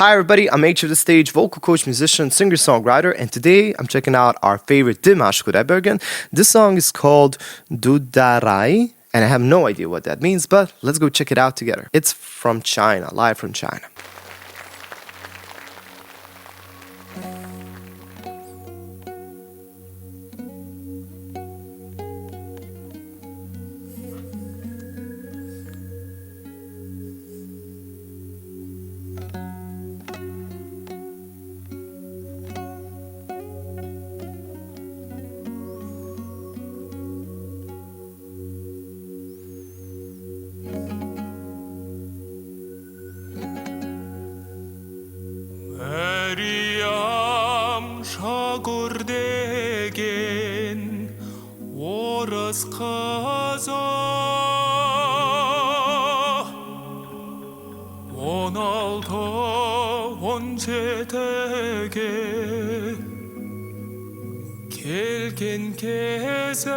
Hi everybody, I'm H of the Stage, vocal coach, musician, singer-songwriter, and today I'm checking out our favorite Dimash Kudaibergen. This song is called Dudarai, and I have no idea what that means, but let's go check it out together. It's from China, live from China. Шагурдеген орыс қызы 16-17-ге келген кезі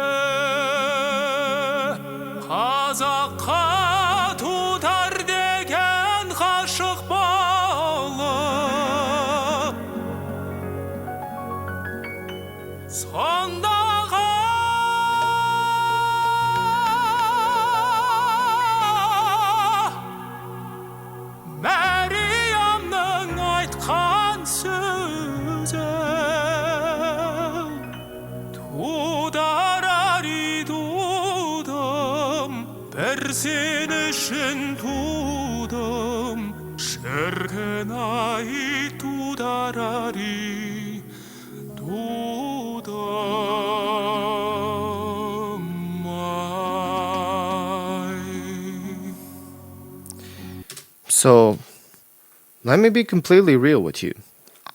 қазаққа тудар деген ғашық болып сондағы Мәриямның айтқан сөзі Дударари тудым, бір сен үшін тудым, шіркін-ай Дударари So, let me be completely real with you.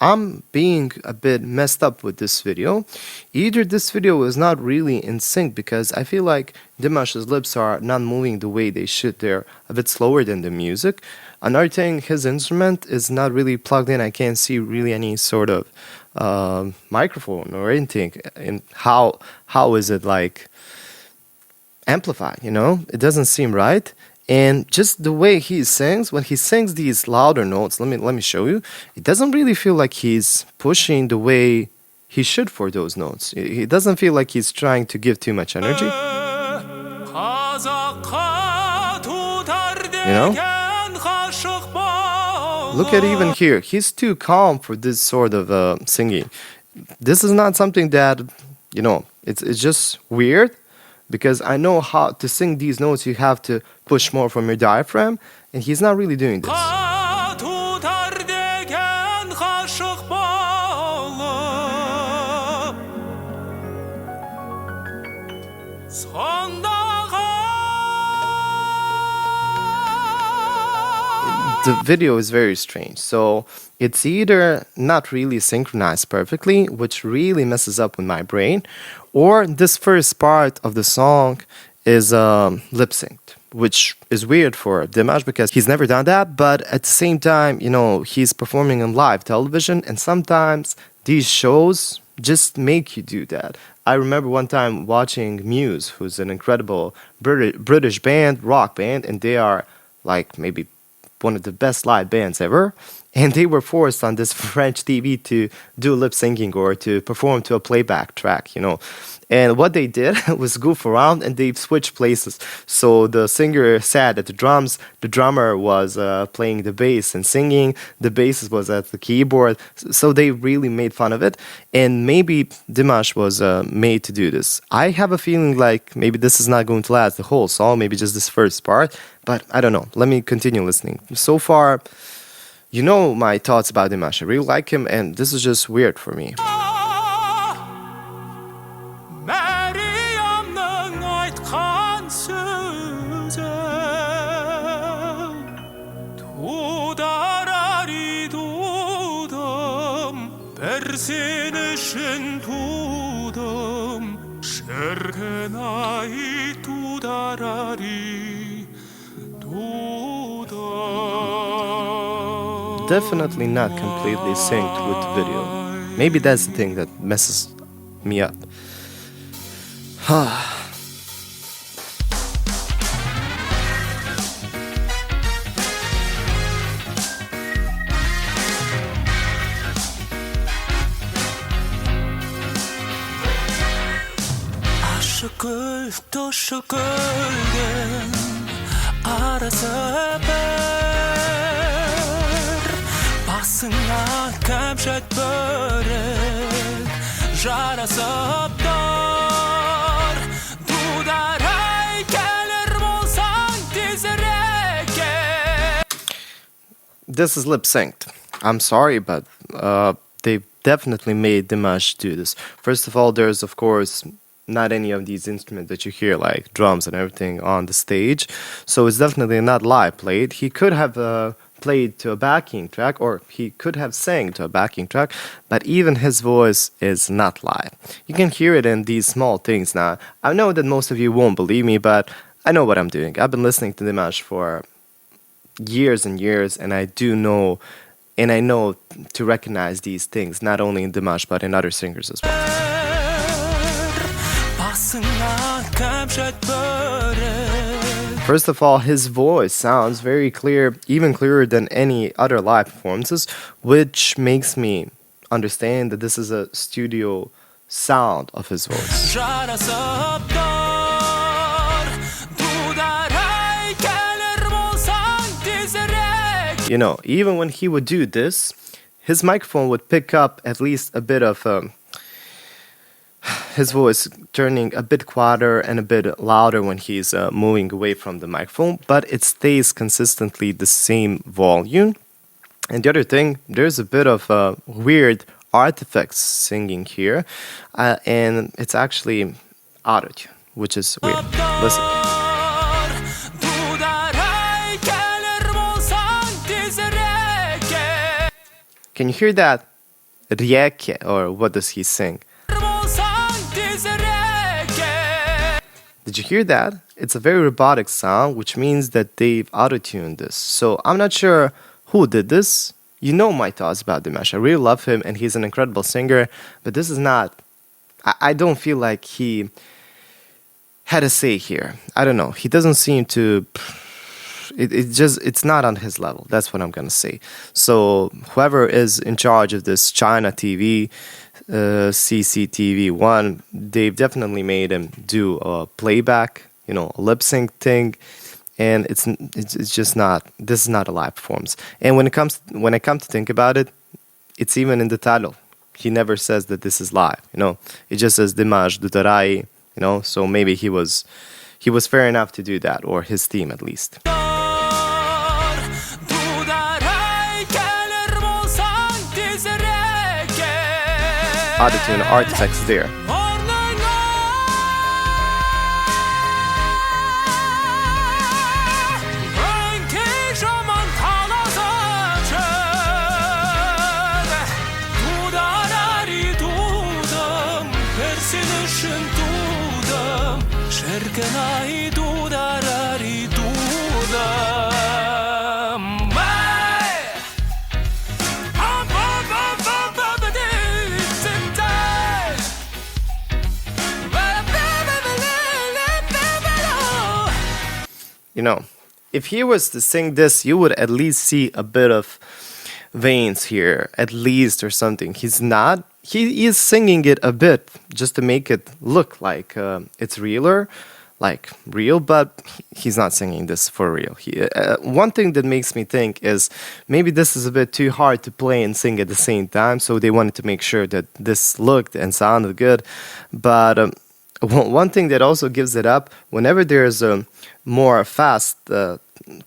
I'm being a bit messed up with this video. Either this video is not really in sync because I feel like Dimash's lips are not moving the way they should. They're a bit slower than the music. Another thing, his instrument is not really plugged in. I can't see really any sort of microphone or anything. And how is it like amplified, you know? It doesn't seem right. And just the way he sings, when he sings these louder notes, let me show you, it doesn't really feel like he's pushing the way he should for those notes. It doesn't feel like he's trying to give too much energy. You know? Look at even here. He's too calm for this sort of singing. This is not something that, you know, it's just weird. Because I know how to sing these notes, you have to push more from your diaphragm, and he's not really doing this. The video is very strange, so it's either not really synchronized perfectly, which really messes up with my brain, or this first part of the song is lip-synced, which is weird for Dimash because he's never done that, but at the same time, you know, he's performing on live television, and sometimes these shows just make you do that. I remember one time watching Muse, who's an incredible British band, rock band, and they are like maybe one of the best live bands ever, and they were forced on this French TV to do lip syncing or to perform to a playback track, you know. And what they did was goof around and they switched places. So the singer sat at the drums, the drummer was playing the bass and singing, the bassist was at the keyboard. So they really made fun of it. And maybe Dimash was made to do this. I have a feeling like maybe this is not going to last the whole song, maybe just this first part. But I don't know. Let me continue listening. So far, you know my thoughts about Dimash. I really like him, and this is just weird for me. Seni için tudum, şirkin-ай Dudarai, Dudarai. Definitely not completely synced with the video. Maybe that's the thing that messes me up. 또 şükürdüm arası bir basına kemşet börek jarası dar Dudaray gelir bolsan dizreke. This is lip synced. I'm sorry, but they definitely made Dimash do this. First of all, there's of course not any of these instruments that you hear, like drums and everything, on the stage. So it's definitely not live played. He could have played to a backing track, or he could have sang to a backing track, but even his voice is not live. You can hear it in these small things now. I know that most of you won't believe me, but I know what I'm doing. I've been listening to Dimash for years and years, and I do know, and I know to recognize these things, not only in Dimash, but in other singers as well. First of all, his voice sounds very clear, even clearer than any other live performances, which makes me understand that this is a studio sound of his voice. You know, even when he would do this, his microphone would pick up at least a bit of his voice turning a bit quieter and a bit louder when he's moving away from the microphone, but it stays consistently the same volume. And the other thing, there's a bit of weird artifacts singing here, and it's actually autotune, which is weird. Listen. Can you hear that? Rieke, or what does he sing? Did you hear that? It's a very robotic sound, which means that they've auto-tuned this. So I'm not sure who did this. You know my thoughts about Dimash. I really love him, and he's an incredible singer, but this is not... I don't feel like he had a say here. I don't know. He doesn't seem to... It's not on his level. That's what I'm gonna say. So whoever is in charge of this China TV, CCTV1, they've definitely made him do a playback, you know, a lip sync thing, and it's just not. This is not a live performance. And when I come to think about it, it's even in the title. He never says that this is live. You know, it just says Dimash Dudarai. You know, so maybe he was fair enough to do that, or his team at least. Autotune artifacts there. You know, if he was to sing this, you would at least see a bit of veins here, at least, or something. He's not. He is singing it a bit just to make it look like it's realer, like real, but he's not singing this for real. One thing that makes me think is maybe this is a bit too hard to play and sing at the same time, so they wanted to make sure that this looked and sounded good. But one thing that also gives it up, whenever there's a more fast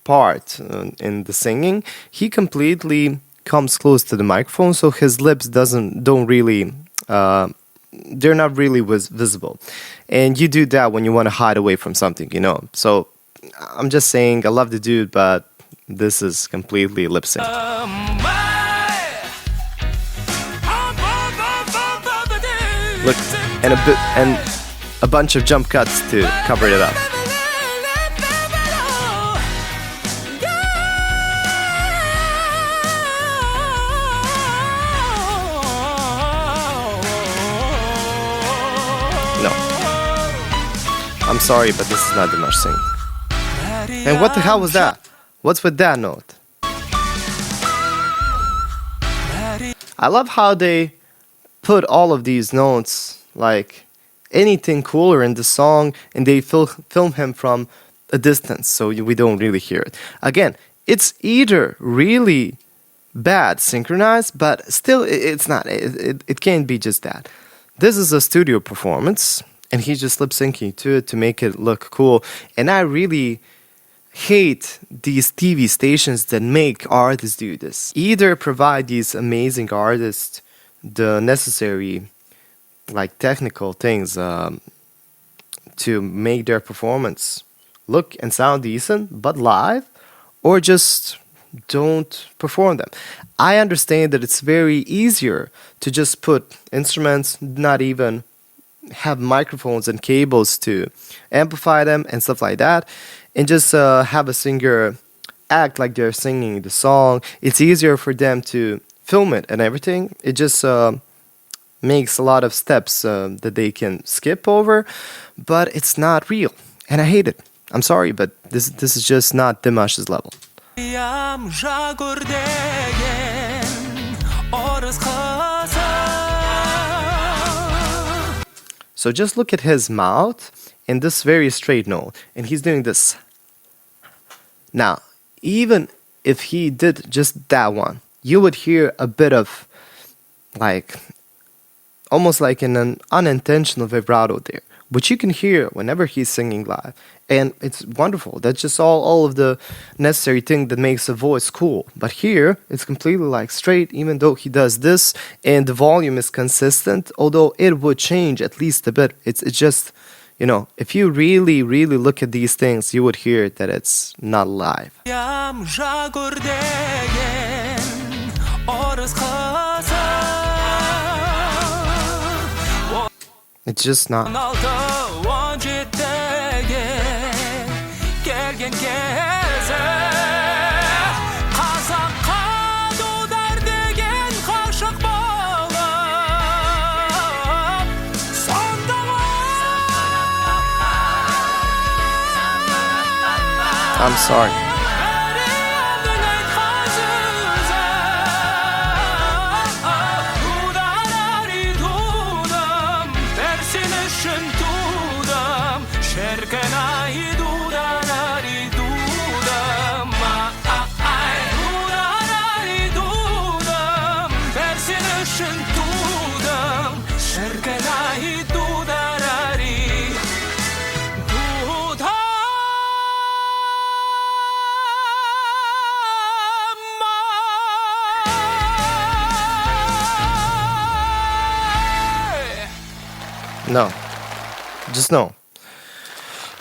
part in the singing, he completely comes close to the microphone, so his lips don't really they're not really visible. And you do that when you want to hide away from something, you know. So I'm just saying, I love the dude, but this is completely lip sync. Look, and a bunch of jump cuts to cover it up. No. I'm sorry, but this is not Dimash singing. And what the hell was that? What's with that note? I love how they put all of these notes like anything cooler in the song, and they film him from a distance, so we don't really hear it. Again, it's either really bad synchronized, but still it's not. It can't be just that. This is a studio performance, and he's just lip syncing to it to make it look cool. And I really hate these TV stations that make artists do this. Either provide these amazing artists the necessary, like, technical things to make their performance look and sound decent, but live, or just don't perform them. I understand that it's very easier to just put instruments, not even have microphones and cables to amplify them and stuff like that, and just have a singer act like they're singing the song. It's easier for them to film it and everything. It just makes a lot of steps that they can skip over, but it's not real, and I hate it. I'm sorry, but this is just not Dimash's level. Jam żagordegen orız kasa. So just look at his mouth in this very straight note, and he's doing this. Now, even if he did just that one, you would hear a bit of, like, almost like an unintentional vibrato there, which you can hear whenever he's singing live. And it's wonderful. That's just all of the necessary thing that makes a voice cool. But here, it's completely like straight, even though he does this, and the volume is consistent, although it would change at least a bit. It's just, if you really, really look at these things, you would hear that it's not live. Jam żagordegen orız kasa. It's just not. Gergen geze Kazakka dudar degen kaşık bağım I'm sorry. No. Just no.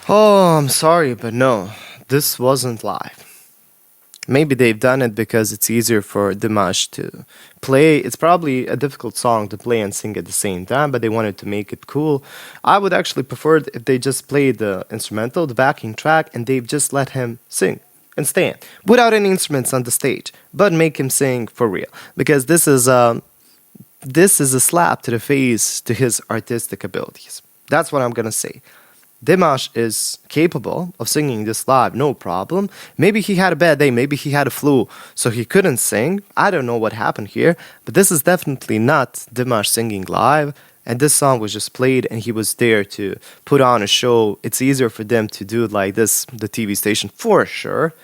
Oh, I'm sorry, but no. This wasn't live. Maybe they've done it because it's easier for Dimash to play. It's probably a difficult song to play and sing at the same time, but they wanted to make it cool. I would actually prefer it if they just played the instrumental, the backing track, and they've just let him sing and stand without any instruments on the stage, but make him sing for real. Because this is a slap to the face to his artistic abilities. That's what I'm gonna say. Dimash is capable of singing this live, no problem. Maybe he had a bad day, maybe he had a flu, so he couldn't sing. I don't know what happened here, but this is definitely not Dimash singing live. And this song was just played, and he was there to put on a show. It's easier for them to do it like this, the TV station, for sure.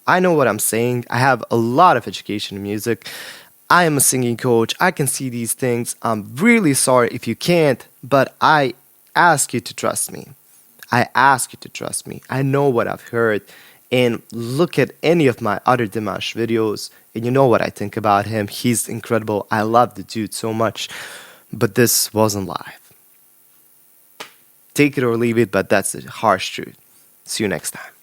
I know what I'm saying. I have a lot of education in music. I am a singing coach. I can see these things. I'm really sorry if you can't, but I ask you to trust me. I ask you to trust me. I know what I've heard. And look at any of my other Dimash videos, and you know what I think about him. He's incredible. I love the dude so much. But this wasn't live. Take it or leave it, but that's the harsh truth. See you next time.